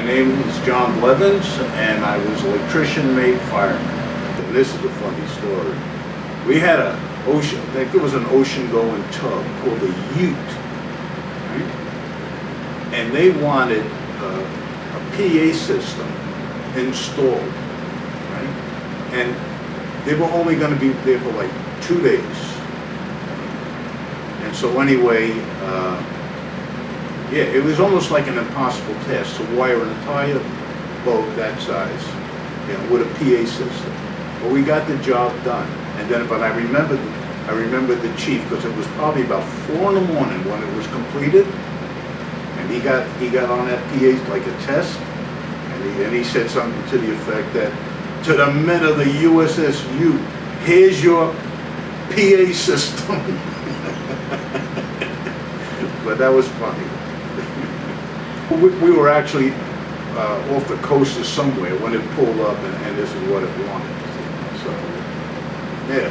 name is John Blevins, and I was electrician made fireman. And this is a funny story. We had a ocean, I think it was an ocean-going tug called the Ute, right? And they wanted a PA system installed, right? And they were only going to be there for like 2 days. And so anyway, yeah, it was almost like an impossible task to wire an entire boat that size, you know, with a PA system. But we got the job done. And then, but I remember the chief, because it was probably about 4 in the morning when it was completed. And he got on that PA like a test, and he said something to the effect that, to the men of the USS Ute, here's your PA system. But that was funny. We were actually off the coast of somewhere when it pulled up, and this is what it wanted. So, yeah.